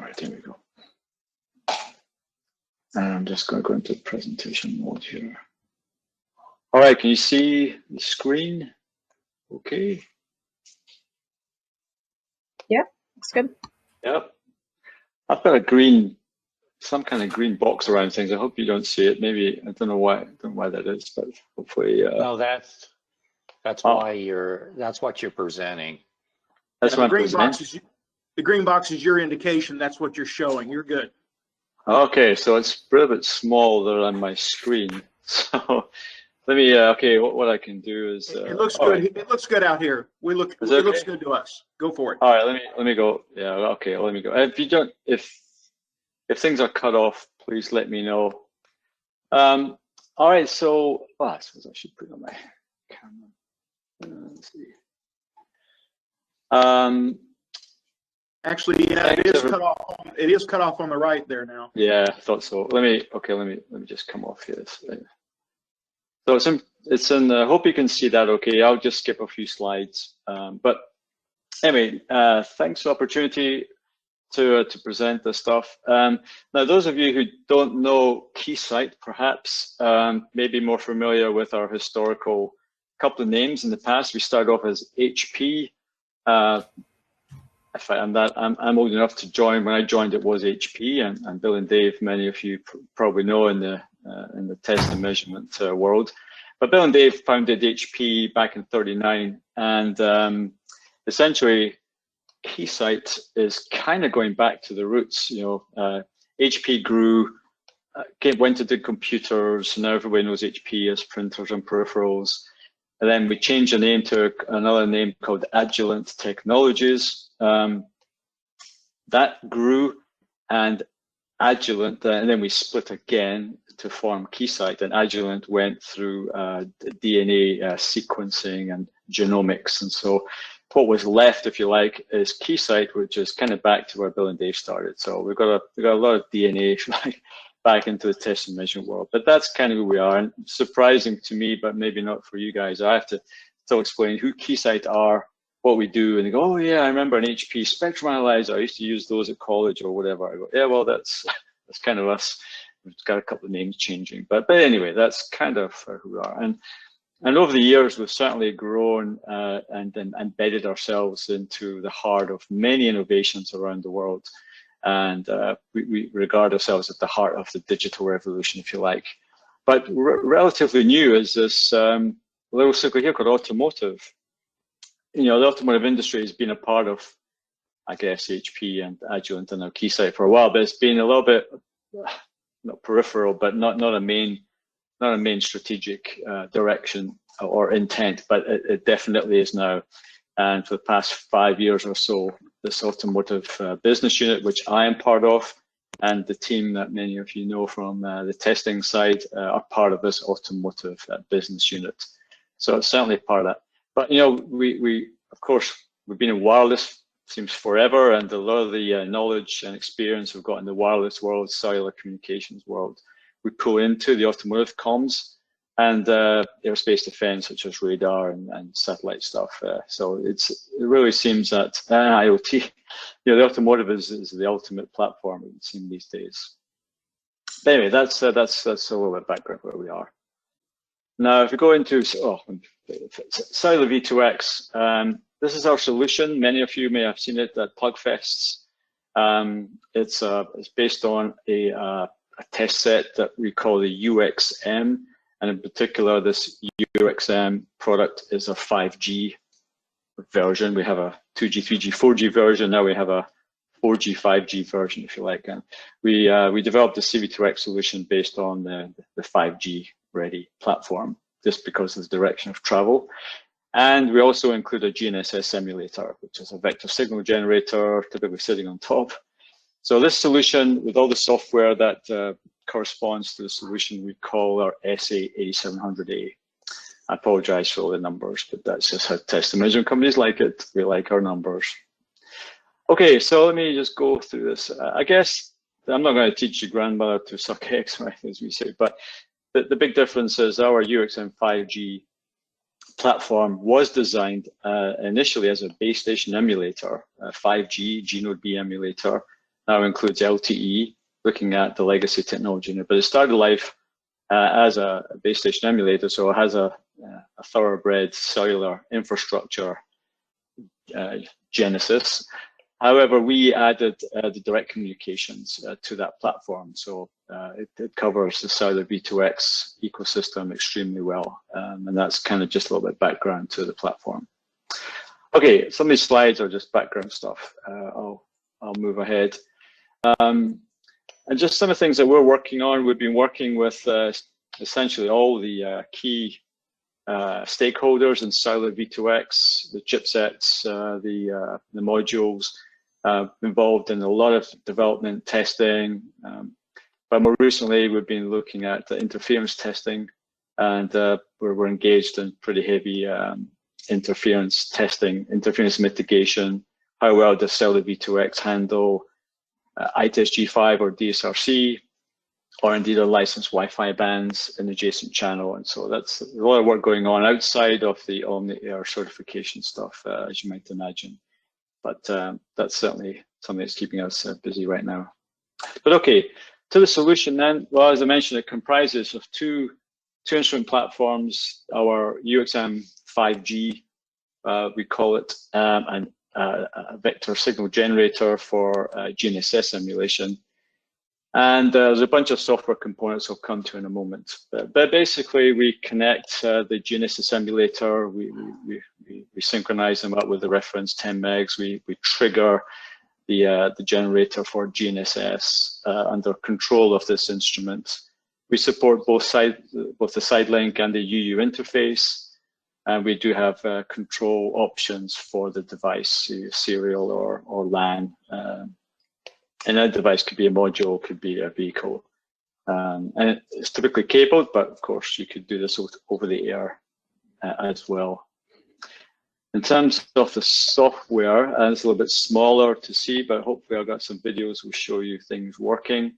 right, here we go. And I'm just going to go into presentation mode here. All right, can you see the screen? Okay. Yeah, looks good. Yep. I've got a green, some kind of green box around things. I hope you don't see it. Maybe I don't know why that is, but hopefully. No, that's why that's what you're presenting. That's Yeah, what I'm presenting. The green box is your indication. That's what you're showing. You're good. Okay, so it's a little bit smaller on my screen. So let me. Okay, what I can do is. It looks good. Right. It looks good out here. It looks good to us. Go for it. All right, let me go. Yeah. Okay, let me go. If you don't, if things are cut off, please let me know. All right, so I suppose I should put it on my camera. Let's see. Actually, yeah, it is cut off. It is cut off on the right there now. Yeah, I thought so. Let me just come off here. So it's in. I hope you can see that. Okay, I'll just skip a few slides. But anyway, thanks for the opportunity to present this stuff. Now, those of you who don't know Keysight, perhaps may be more familiar with our historical couple of names in the past. We started off as HP. I'm old enough to join. When I joined, it was HP, and Bill and Dave, many of you probably know in the test and measurement world. But Bill and Dave founded HP back in '39, and essentially, Keysight is kind of going back to the roots. You know, HP grew, went into computers. Now everybody knows HP as printers and peripherals. And then we changed the name to another name called Agilent Technologies. That grew, and Agilent, and then we split again to form Keysight, and Agilent went through DNA sequencing and genomics. And so what was left, if you like, is Keysight, which is kind of back to where Bill and Dave started. So we've got a lot of DNA, if you like, back into the test and measurement world. But that's kind of who we are. And surprising to me, but maybe not for you guys, I have to still explain who Keysight are, what we do, and they go, oh yeah, I remember an HP spectrum analyzer. I used to use those at college or whatever. I go, yeah, well, that's kind of us. We've got a couple of names changing, but anyway, that's kind of who we are. And over the years, we've certainly grown and embedded ourselves into the heart of many innovations around the world. And we regard ourselves at the heart of the digital revolution, if you like. But relatively new is this little circle here called Automotive. You know, the automotive industry has been a part of, I guess, HP and Agilent and now Keysight for a while, but it's been a little bit not peripheral, but not a main strategic direction or intent, but it definitely is now. And for the past 5 years or so, this automotive business unit, which I am part of, and the team that many of you know from the testing side are part of this automotive business unit. So it's certainly part of that. But you know, we of course we've been in wireless seems forever, and a lot of the knowledge and experience we've got in the wireless world, cellular communications world, we pull into the automotive comms and aerospace defense, such as radar and satellite stuff. So it really seems that IoT, you know, the automotive is the ultimate platform, it would seem these days. But anyway, that's a little bit of background where we are. Now, if we go into Cellular V2X, this is our solution. Many of you may have seen it at Plugfests. It's based on a test set that we call the UXM, and in particular, this UXM product is a 5G version. We have a 2G, 3G, 4G version. Now we have a 4G, 5G version, if you like. And we developed the CV2X solution based on the 5G ready platform, just because of the direction of travel. And we also include a GNSS emulator, which is a vector signal generator, typically sitting on top. So this solution, with all the software that corresponds to the solution we call our SA8700A. I apologize for all the numbers, but that's just how test and measurement companies like it. We like our numbers. Okay, so let me just go through this. I guess I'm not going to teach your grandmother to suck eggs, right, as we say, but the big difference is our UXM 5G platform was designed initially as a base station emulator, a 5G G-Node B emulator, now includes LTE, looking at the legacy technology. But it started life as a base station emulator, so it has a thoroughbred cellular infrastructure genesis. However, we added the direct communications to that platform, so it covers the Cellular V2X ecosystem extremely well, and that's kind of just a little bit background to the platform. Okay, some of these slides are just background stuff. I'll move ahead. And just some of the things that we're working on, we've been working with essentially all the key stakeholders in Cellular V2X, the chipsets, the modules, involved in a lot of development testing. But more recently, we've been looking at interference testing, and we're engaged in pretty heavy interference testing, interference mitigation. How well does Cellular V2X handle ITS-G5 or DSRC, or indeed a licensed Wi-Fi bands in adjacent channel? And so that's a lot of work going on outside of the OmniAir certification stuff, as you might imagine. But that's certainly something that's keeping us busy right now. But okay, to the solution then. Well, as I mentioned, it comprises of two instrument platforms, our UXM 5G, we call it, and a vector signal generator for GNSS emulation. And there's a bunch of software components I'll come to in a moment. But basically, we connect the GNSS emulator, we synchronize them up with the reference 10 megs, we trigger the generator for GNSS under control of this instrument. We support both the side link and the UU interface, and we do have control options for the device, serial or LAN. And that device could be a module, could be a vehicle. And it's typically cabled, but of course you could do this over the air as well. In terms of the software, it's a little bit smaller to see, but hopefully I've got some videos will show you things working.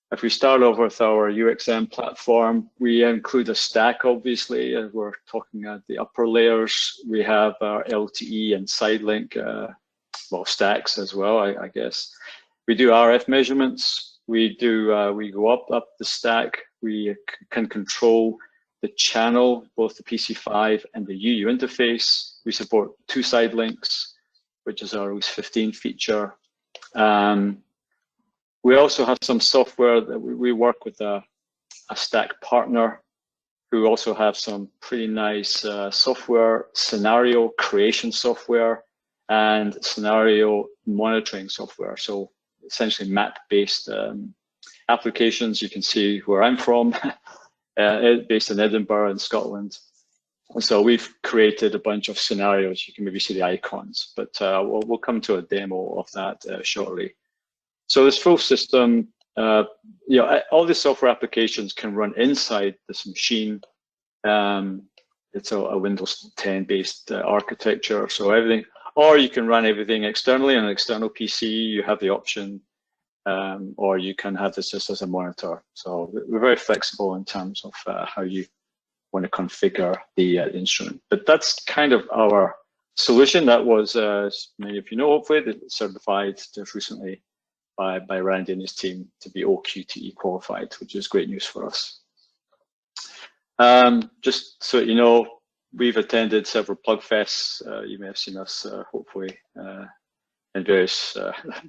If we start off with our UXM platform, we include a stack, obviously, as we're talking at the upper layers. We have our LTE and side link, well, stacks as well, I guess. We do RF measurements. We go up the stack. We can control the channel, both the PC5 and the UU interface. We support 2 side links, which is our OS 15 feature. We also have some software that we work with a stack partner who also have some pretty nice software, scenario creation software, and scenario monitoring software. So essentially map-based applications. You can see where I'm from, based in Edinburgh in Scotland. And so we've created a bunch of scenarios. You can maybe see the icons, but we'll come to a demo of that shortly. So this full system, all the software applications can run inside this machine. It's a Windows 10 based architecture, so everything, or you can run everything externally on an external PC. You have the option, or you can have this just as a monitor. So we're very flexible in terms of how you want to configure the instrument. But that's kind of our solution. That was, as many of you know, hopefully, certified just recently by Randy and his team to be OQTE qualified, which is great news for us. Just so you know, we've attended several Plugfests. You may have seen us, hopefully, in various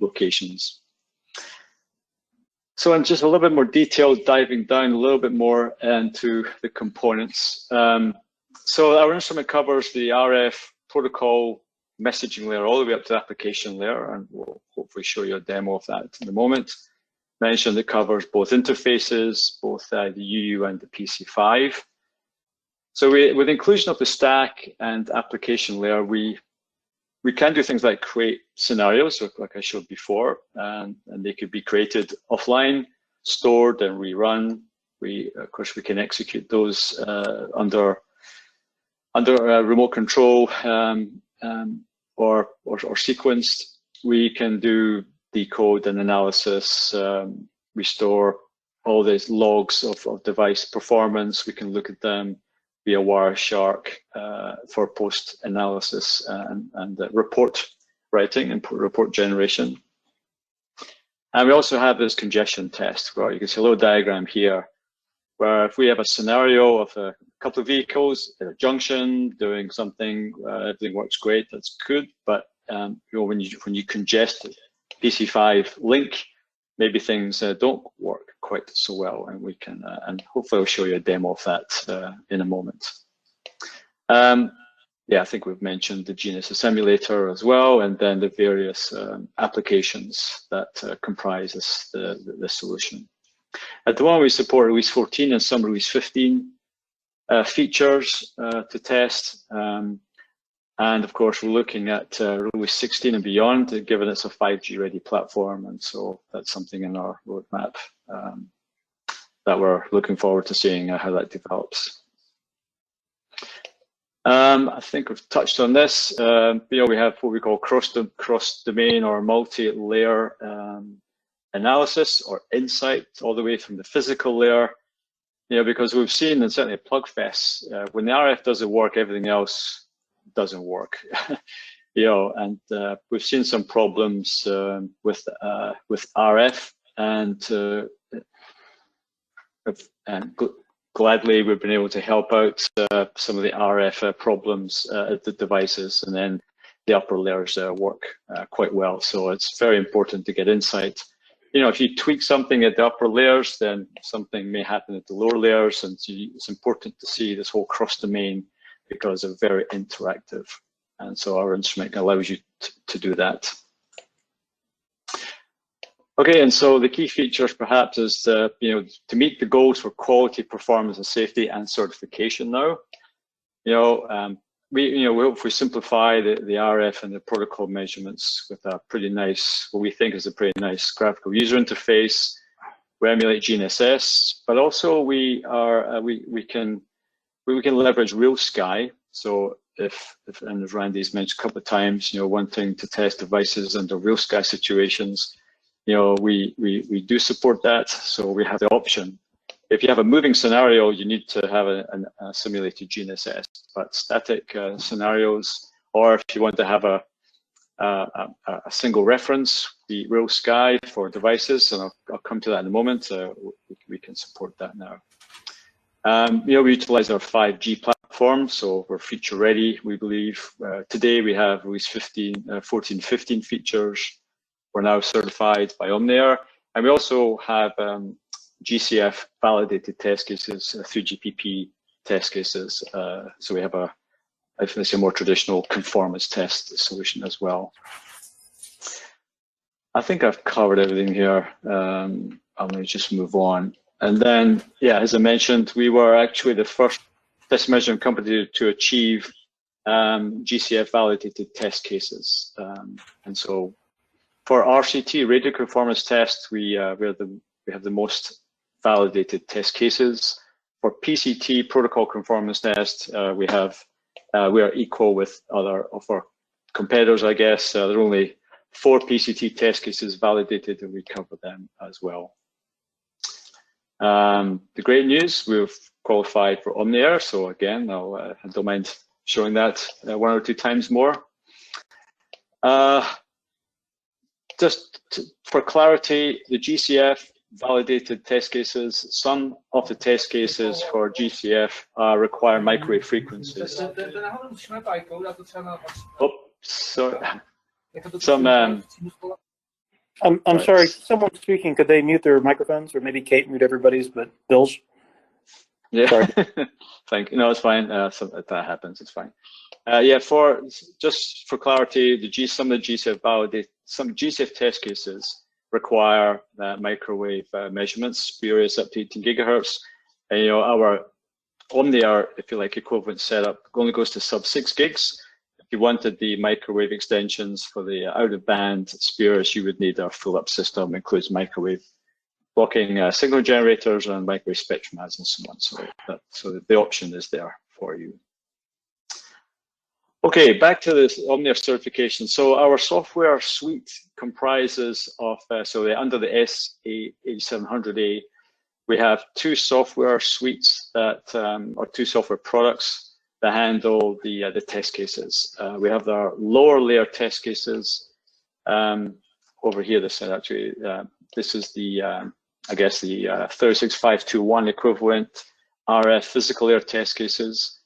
locations. So in just a little bit more detail, diving down a little bit more into the components. So our instrument covers the RF protocol messaging layer all the way up to the application layer, and we'll hopefully show you a demo of that in a moment. Mentioned it covers both interfaces, both the UU and the PC5. So with inclusion of the stack and application layer, we can do things like create scenarios, like I showed before, and they could be created offline, stored, and rerun. Of course, we can execute those under remote control or sequenced. We can do decode and analysis. We store all these logs of device performance. We can look at them via Wireshark for post-analysis and report writing and report generation. And we also have this congestion test, where you can see a little diagram here, where if we have a scenario of a couple of vehicles at a junction doing something, everything works great, that's good. But you know, when you congest PC5 link, maybe things don't work quite so well, and we can and hopefully I'll show you a demo of that in a moment. Yeah, I think we've mentioned the GNSS simulator as well, and then the various applications that comprise the solution. At the moment, we support release 14 and some release 15 features to test. And of course, we're looking at release 16 and beyond, given it's a 5G ready platform. And so that's something in our roadmap that we're looking forward to seeing how that develops. I think we've touched on this. You know, we have what we call cross-domain or multi-layer analysis or insight, all the way from the physical layer. You know, because we've seen, and certainly at Plugfest, when the RF doesn't work, everything else doesn't work. You know, and we've seen some problems with RF, and gladly we've been able to help out some of the RF problems at the devices, and then the upper layers work quite well. So it's very important to get insight. You know, if you tweak something at the upper layers, then something may happen at the lower layers, and so it's important to see this whole cross-domain because they're very interactive. And so our instrument allows you to do that. Okay, and so the key features perhaps is you know, to meet the goals for quality, performance, and safety and certification now. You know, we hopefully simplify the RF and the protocol measurements with a pretty nice, what we think is a pretty nice graphical user interface. We emulate GNSS, but also we can leverage real sky. So if and as Randy's mentioned a couple of times, you know, wanting to test devices under real sky situations, you know, we do support that. So we have the option. If you have a moving scenario, you need to have a simulated GNSS. But static scenarios, or if you want to have a single reference, the real sky for devices, and I'll come to that in a moment. We can support that now. You know, we utilize our 5G platform, so we're feature ready. We believe today we have release 14, 15 features. We're now certified by OmniAir, and we also have GCF validated test cases through GPP test cases. So we have a more traditional conformance test solution as well. I think I've covered everything here. I'm going to just move on. And then, yeah, as I mentioned, we were actually the first test measurement company to achieve GCF validated test cases. And so for RCT, radio conformance test, we have the most validated test cases. For PCT, protocol conformance test, we are equal with other of our competitors, I guess. There are only 4 PCT test cases validated, and we cover them as well. The great news, we've qualified for OmniAir. So again, I don't mind showing that 1 or 2 times more. Just for clarity, the GCF validated test cases, some of the test cases for GCF require microwave frequencies. Oh, sorry. I'm sorry, someone's speaking. Could they mute their microphones, or maybe Kate mute everybody's, but Bill's? Yeah, thank you. No, it's fine. So that happens. It's fine. Yeah, just for clarity, some of the GCF validated, some GCF test cases require microwave measurements, spurious up to 18 gigahertz. And you know, our OmniAir, if you like, equivalent setup only goes to sub 6 gigs. If you wanted the microwave extensions for the out-of-band spurious, you would need our full-up system, includes microwave blocking signal generators and microwave spectrum ads and so on. So the option is there for you. Okay, back to this OmniAir certification. So our software suite comprises of, under the SA8700A, we have 2 software suites that, or 2 software products that handle the test cases. We have our lower layer test cases, over here. This is actually this is the I guess the 36521 equivalent RF physical air test cases.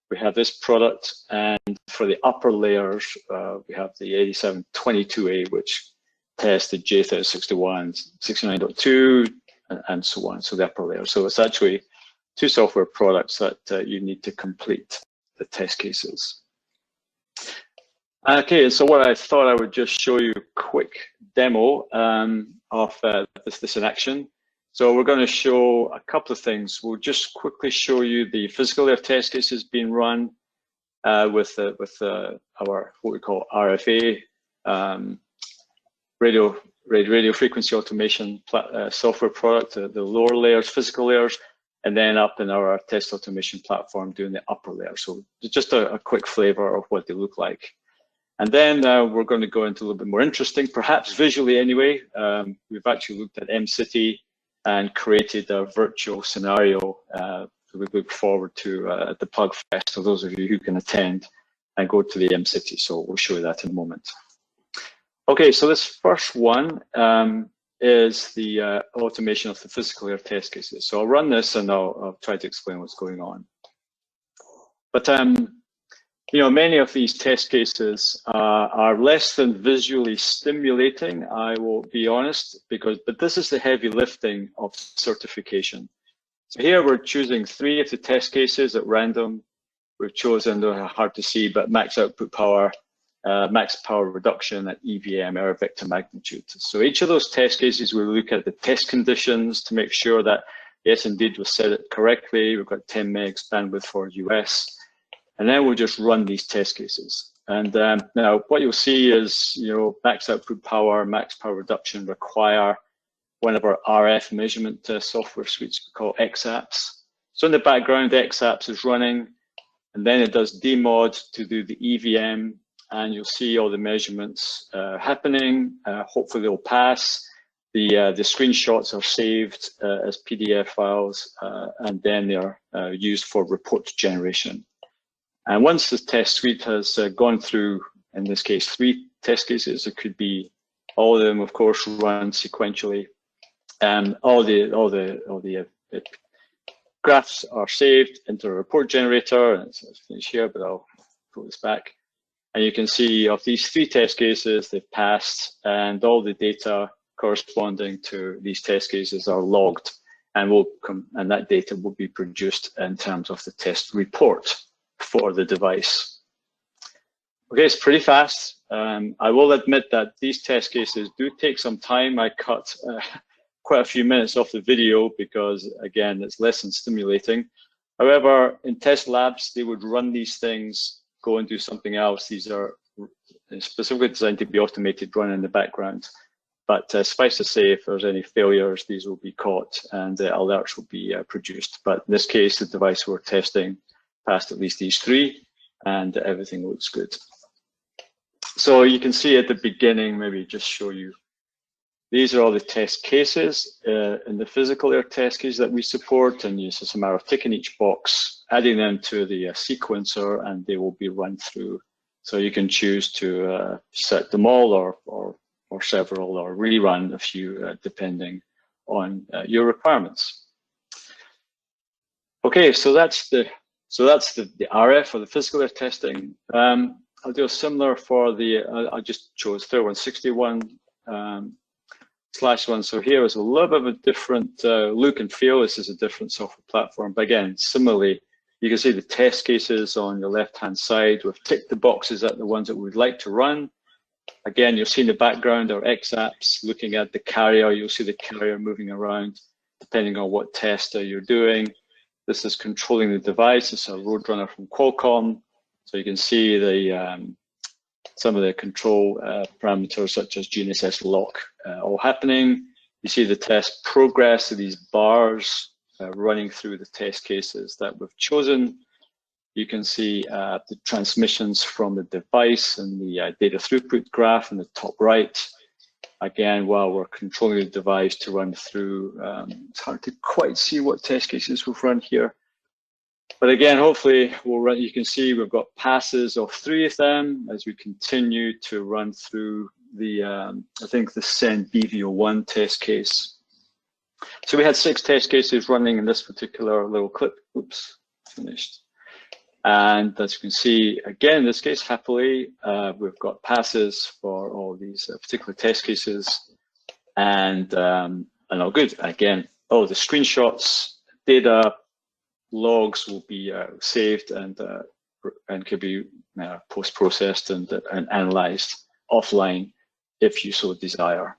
We have this product, and for the upper layers, we have the 8722A, which tests the J3061, 69.2, and so on. So the upper layer. So it's actually two software products that you need to complete the test cases. Okay, so what I thought I would just show you a quick demo of this in action. So we're going to show a couple of things. We'll just quickly show you the physical air test cases being run with our what we call RFA radio frequency automation software product, the lower layers, physical layers, and then up in our test automation platform doing the upper layer. So just a quick flavor of what they look like. And then we're going to go into a little bit more interesting, perhaps visually anyway. We've actually looked at MCity and created a virtual scenario we look forward to at the Plugfest, for those of you who can attend and go to the MCity. So we'll show you that in a moment. Okay, so this first one is the automation of the physical air test cases. So I'll run this and I'll try to explain what's going on. But you know, many of these test cases are less than visually stimulating, I will be honest, but this is the heavy lifting of certification. So here we're choosing 3 of the test cases at random. We've chosen, they're hard to see, but max output power, max power reduction at EVM, error vector magnitude. So each of those test cases, we look at the test conditions to make sure that, yes, indeed, we set it correctly. We've got 10 megs bandwidth for US. And then we'll just run these test cases. And now what you'll see is, you know, max output power, max power reduction require one of our RF measurement software suites we call XApps. So in the background, XApps is running, and then it does demod to do the EVM, and you'll see all the measurements happening. Hopefully they'll pass. The screenshots are saved as PDF files, and then they are used for report generation. And once the test suite has gone through, in this case, 3 test cases, it could be all of them, of course, run sequentially. All the graphs are saved into a report generator, and it's finished here, but I'll pull this back. And you can see of these 3 test cases, they've passed, and all the data corresponding to these test cases are logged, and that data will be produced in terms of the test report for the device. Okay, it's pretty fast. I will admit that these test cases do take some time. I cut quite a few minutes off the video because, again, it's less than stimulating. However, in test labs, they would run these things, go and do something else. These are specifically designed to be automated, run in the background. But suffice to say, if there's any failures, these will be caught and alerts will be produced. But in this case, the device we're testing passed at least these 3, and everything looks good. So you can see at the beginning, maybe just show you, these are all the test cases in the physical air test cases that we support, and it's just a matter of ticking each box, adding them to the sequencer, and they will be run through. So you can choose to set them all or several, or rerun a few, depending on your requirements. Okay, so that's the RF, or the physical air testing. I'll do a similar for the, I just chose 3161 /1. So here is a little bit of a different look and feel. This is a different software platform, but again, similarly, you can see the test cases on your left-hand side. We've ticked the boxes at the ones that we'd like to run. Again, you'll see in the background our XApps looking at the carrier. You'll see the carrier moving around depending on what test you're doing. This is controlling the device. It's a Roadrunner from Qualcomm. So you can see the some of the control parameters such as GNSS lock all happening. You see the test progress of these bars running through the test cases that we've chosen. You can see the transmissions from the device and the data throughput graph in the top right. Again, while we're controlling the device to run through, it's hard to quite see what test cases we've run here. But again, hopefully we'll run, you can see we've got passes of 3 of them as we continue to run through I think the Send BVO1 test case. So we had 6 test cases running in this particular little clip. Oops, finished. And as you can see, again, in this case, happily, we've got passes for all these particular test cases, and all good. Again, all the screenshots, data, logs will be saved and could be post-processed and analyzed offline if you so desire.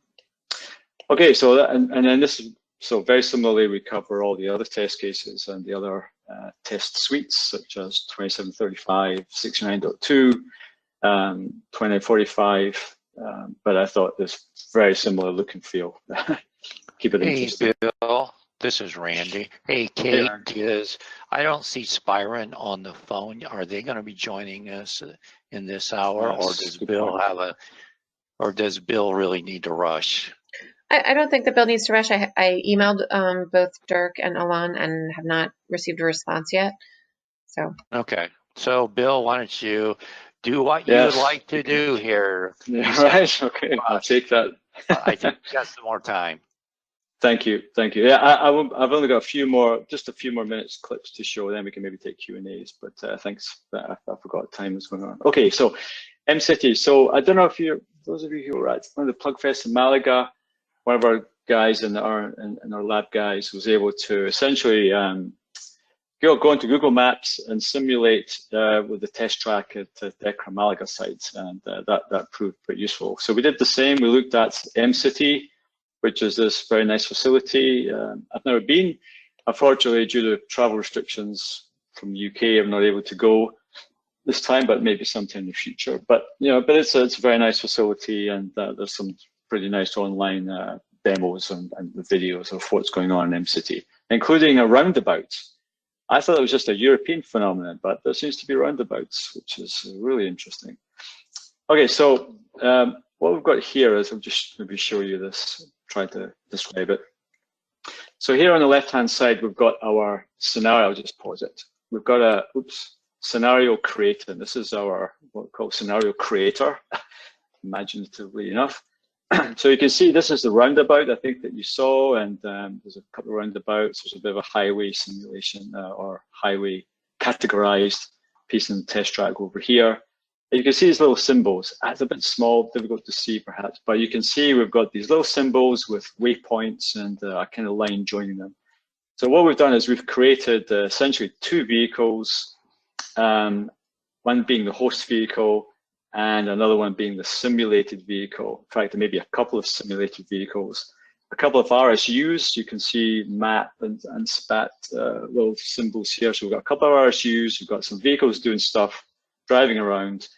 Okay, so that, and then this is, so very similarly, we cover all the other test cases and the other test suites, such as 2735, 69.2, 2945, but I thought this very similar look and feel. Keep it interesting. Hey, Bill, this is Randy. Hey, Kate, I don't see Spyron on the phone. Are they going to be joining us in this hour, or does Bill have a, or does Bill really need to rush? I don't think that Bill needs to rush. I emailed both Dirk and Alon and have not received a response yet. So okay, so Bill, why don't you do what you would like to do here? Yeah, right. Okay, I'll take that. I think you got some more time. Thank you, thank you. Yeah, I've only got just a few more minutes clips to show. Then we can maybe take Q&As. But thanks. I forgot time was going on. Okay, so MCity. So I don't know if those of you who were at one of the Plugfest in Malaga. One of our guys in our lab guys was able to essentially go into Google Maps and simulate with the test track at the Decra Malaga site, and that proved pretty useful. So we did the same. We looked at MCity, which is this very nice facility. I've never been. Unfortunately, due to travel restrictions from the UK, I'm not able to go this time, but maybe sometime in the future. But it's a very nice facility, and there's some pretty nice online demos and videos of what's going on in MCity, including a roundabout. I thought it was just a European phenomenon, but there seems to be roundabouts, which is really interesting. Okay, so what we've got here is, I'll just maybe show you this, try to describe it. So here on the left-hand side, we've got our scenario. I'll just pause it. We've got a, scenario creator. This is our, what we call scenario creator, imaginatively enough. So you can see this is the roundabout, I think, that you saw, and there's a couple of roundabouts. There's a bit of a highway simulation or highway categorized piece in the test track over here. And you can see these little symbols. It's a bit small, difficult to see perhaps, but you can see we've got these little symbols with waypoints and a kind of line joining them. So what we've done is we've created essentially 2 vehicles, one being the host vehicle, and another one being the simulated vehicle. In fact, there may be a couple of simulated vehicles. A couple of RSUs, you can see map and spat little symbols here. So we've got a couple of RSUs, we've got some vehicles doing stuff, driving around.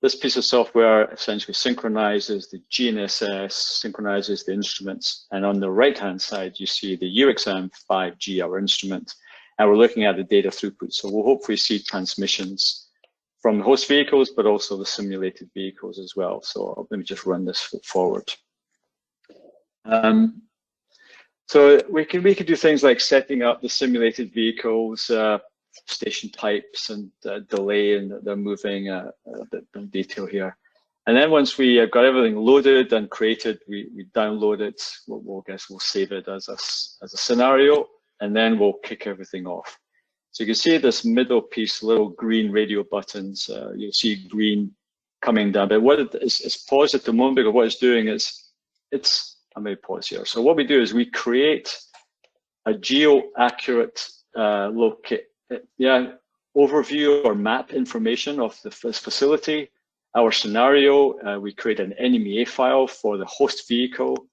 This piece of software essentially synchronizes the GNSS, synchronizes the instruments. And on the right-hand side, you see the UXM 5G, our instrument. And we're looking at the data throughput. So we'll hopefully see transmissions from the host vehicles, but also the simulated vehicles as well. So let me just run this forward. So we can do things like setting up the simulated vehicles, station types and delay, and they're moving a bit of detail here. And then once we have got everything loaded and created, we download it. We'll save it as a scenario, and then we'll kick everything off. So you can see this middle piece, little green radio buttons. You'll see green coming down. But what it's paused at the moment, because what it's doing is, I may pause here. So what we do is we create a geo-accurate overview or map information of this facility. Our scenario, we create an NMEA file for the host vehicle.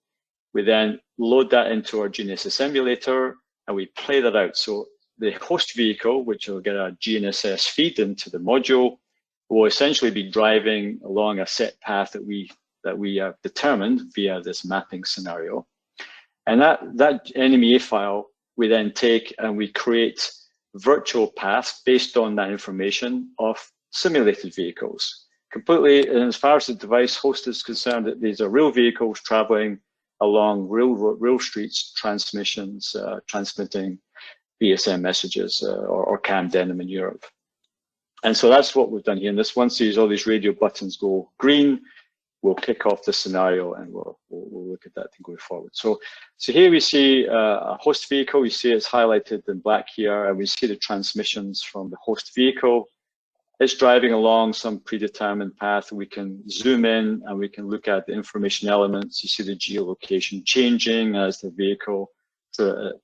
We then load that into our GNSS emulator, and we play that out. So the host vehicle, which will get a GNSS feed into the module, will essentially be driving along a set path that we have determined via this mapping scenario. And that NMEA file, we then take and we create virtual paths based on that information of simulated vehicles. Completely, and as far as the device host is concerned, that these are real vehicles traveling along real streets, transmissions, transmitting BSM messages or CAM denim in Europe. And so that's what we've done here. And this, once all these radio buttons go green, we'll kick off the scenario and we'll look at that and go forward. So here we see a host vehicle. You see it's highlighted in black here, and we see the transmissions from the host vehicle. It's driving along some predetermined path. We can zoom in and we can look at the information elements. You see the geolocation changing as the vehicle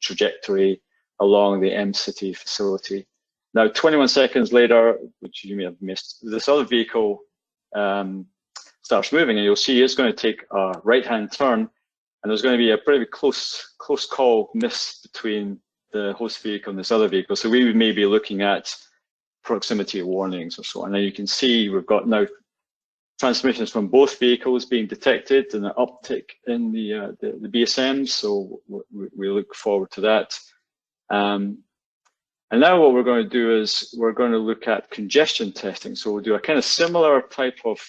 trajectory along the M-City facility. Now, 21 seconds later, which you may have missed, this other vehicle starts moving, and you'll see it's going to take a right-hand turn, and there's going to be a pretty close call miss between the host vehicle and this other vehicle. So we may be looking at proximity warnings or so on. Now you can see we've got now transmissions from both vehicles being detected and an uptick in the BSMs, so we look forward to that. And now what we're going to do is we're going to look at congestion testing. So we'll do a kind of similar type of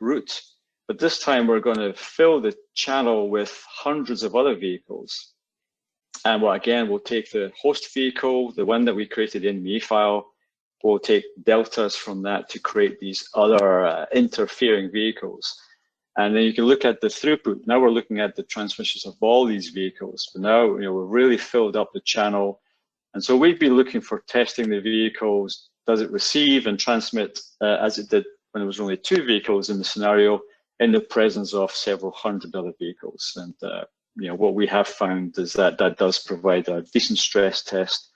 route, but this time we're going to fill the channel with hundreds of other vehicles. And again, we'll take the host vehicle, the one that we created in the file. We'll take deltas from that to create these other interfering vehicles. And then you can look at the throughput. Now we're looking at the transmissions of all these vehicles. But now we've really filled up the channel. And so we'd be looking for testing the vehicles. Does it receive and transmit as it did when there was only two vehicles in the scenario, in the presence of several hundred other vehicles? And what we have found is that that does provide a decent stress test.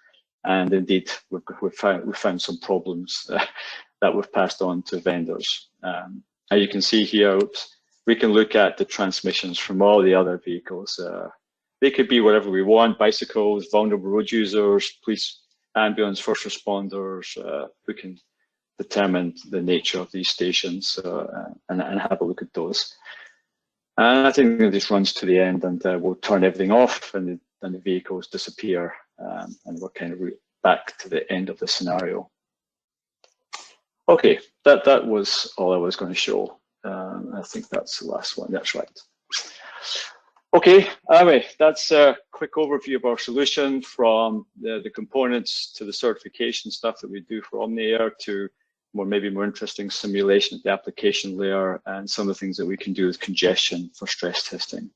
And indeed, we've found some problems that we've passed on to vendors. As you can see here, we can look at the transmissions from all the other vehicles. They could be whatever we want: bicycles, vulnerable road users, police, ambulance, first responders. We can determine the nature of these stations and have a look at those. And I think this runs to the end, and we'll turn everything off, and the vehicles disappear. And we're kind of back to the end of the scenario. Okay, that was all I was going to show. I think that's the last one. That's right. Okay, anyway, that's a quick overview of our solution, from the components to the certification stuff that we do for OmniAir, to maybe more interesting simulation at the application layer, and some of the things that we can do with congestion for stress testing.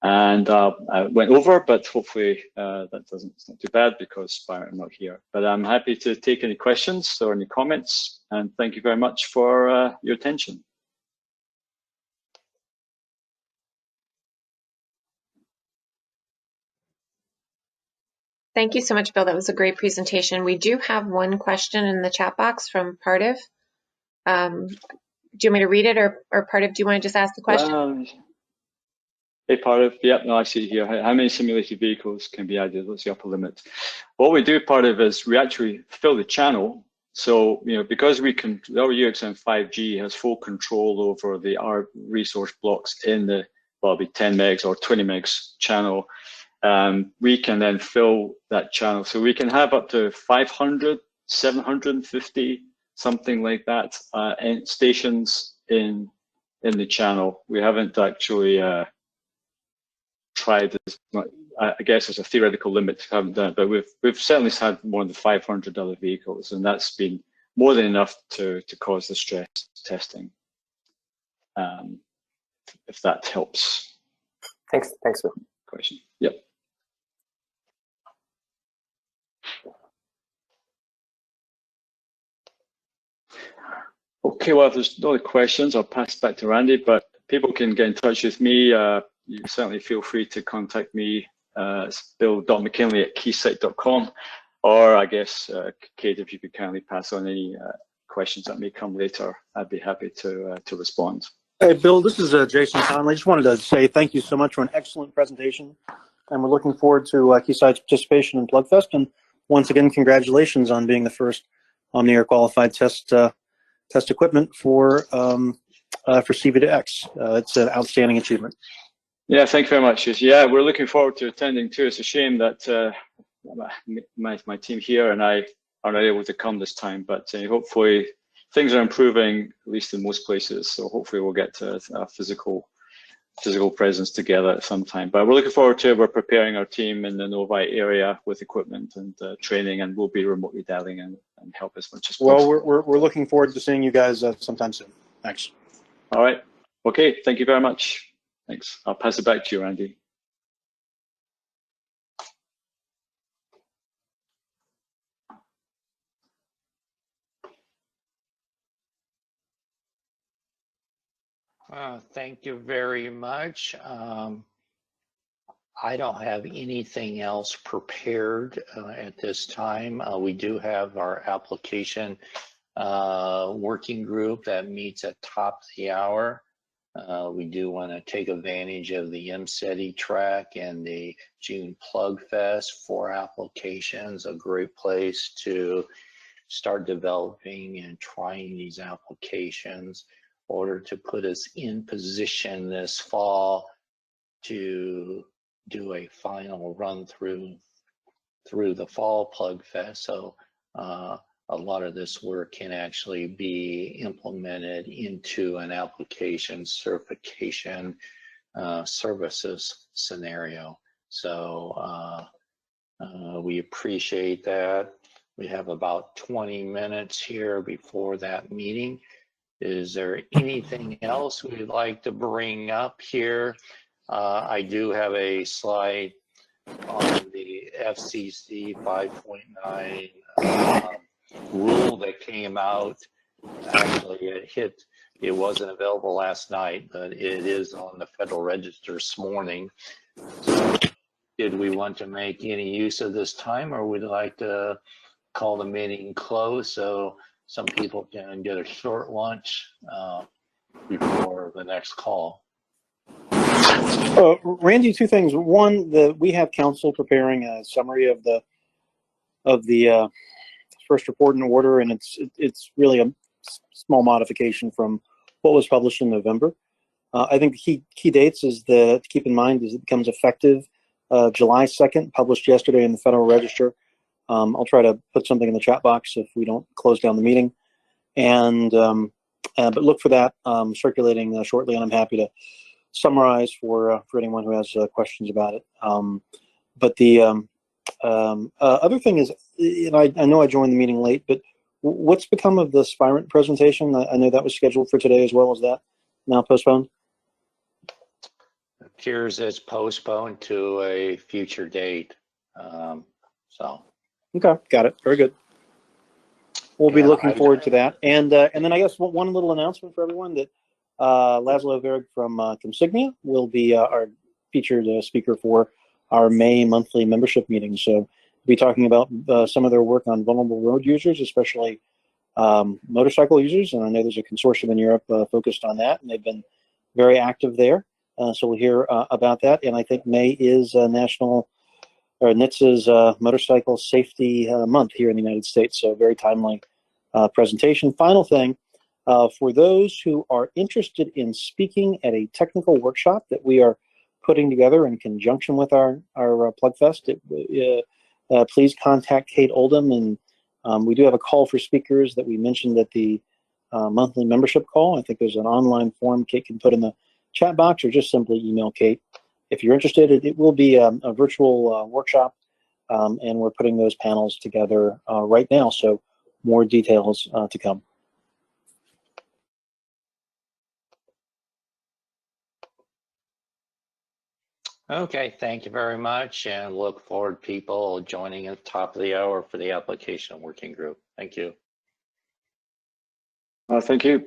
And I went over, but hopefully it's not too bad because I'm not here. But I'm happy to take any questions or any comments, and thank you very much for your attention. Thank you so much, Bill. That was a great presentation. We do have one question in the chat box from Pardiv. Do you want me to read it, or Pardiv, do you want to just ask the question? Hey, Pardiv. Yep, no, I see it here. How many simulated vehicles can be added? What's the upper limit? What we do, Pardiv, is we actually fill the channel. So, because our UXM 5G has full control over our resource blocks in the, well, it'll be 10 megs or 20 megs channel, we can then fill that channel. So we can have up to 500, 750, something like that, stations in the channel. We haven't actually tried this. I guess there's a theoretical limit, haven't done it, but we've certainly had more than 500 other vehicles, and that's been more than enough to cause the stress testing. If that helps. Thanks, Bill. Question. Yep. Okay, well, if there's no other questions, I'll pass back to Randy, but people can get in touch with me. You certainly feel free to contact me. It's bill.mckinley@keysight.com, or I guess, Kate, if you could kindly pass on any questions that may come later, I'd be happy to respond. Hey, Bill, this is Jason Conley. Just wanted to say thank you so much for an excellent presentation, and we're looking forward to Keysight's participation in Plugfest. And once again, congratulations on being the first OmniAir qualified test equipment for C-V2X. It's an outstanding achievement. Yeah, thank you very much. Yeah, we're looking forward to attending too. It's a shame that my team here and I are not able to come this time, but hopefully things are improving, at least in most places. So hopefully we'll get a physical presence together at some time. But we're looking forward to it. We're preparing our team in the Novi area with equipment and training, and we'll be remotely dialing in and help as much as possible. Well, we're looking forward to seeing you guys sometime soon. Thanks. All right. Okay. Thank you very much. Thanks. I'll pass it back to you, Randy. Thank you very much. I don't have anything else prepared at this time. We do have our application working group that meets at top of the hour. We do want to take advantage of the MCETI track and the June Plugfest for applications, a great place to start developing and trying these applications in order to put us in position this fall to do a final run through the fall Plugfest. So a lot of this work can actually be implemented into an application certification services scenario. So we appreciate that. We have about 20 minutes here before that meeting. Is there anything else we'd like to bring up here? I do have a slide on the FCC 5.9 rule that came out. Actually, it wasn't available last night, but it is on the Federal Register this morning. So did we want to make any use of this time, or would like to call the meeting closed so some people can get a short lunch before the next call? Randy, two things. One, we have council preparing a summary of the first report in order, and it's really a small modification from what was published in November. I think the key dates is to keep in mind is it becomes effective July 2nd, published yesterday in the Federal Register. I'll try to put something in the chat box if we don't close down the meeting, and but look for that circulating shortly, and I'm happy to summarize for anyone who has questions about it. But the other thing is, and I know I joined the meeting late, but what's become of the Spirent presentation? I know that was scheduled for today as well. As that now postponed? It appears it's postponed to a future date. So. Okay, got it. Very good. We'll be looking forward to that. And then I guess one little announcement for everyone that Laszlo Verg from Consignia will be our featured speaker for our May monthly membership meeting. So we'll be talking about some of their work on vulnerable road users, especially motorcycle users. And I know there's a consortium in Europe focused on that, and they've been very active there. So we'll hear about that. And I think May is NHTSA's Motorcycle Safety Month here in the United States. So very timely presentation. Final thing, for those who are interested in speaking at a technical workshop that we are putting together in conjunction with our Plugfest, please contact Kate Oldham, and we do have a call for speakers that we mentioned at the monthly membership call. I think there's an online form Kate can put in the chat box, or just simply email Kate. If you're interested, it will be a virtual workshop, and we're putting those panels together right now, so more details to come. Okay, thank you very much, and look forward to people joining at the top of the hour for the application working group. Thank you. Thank you.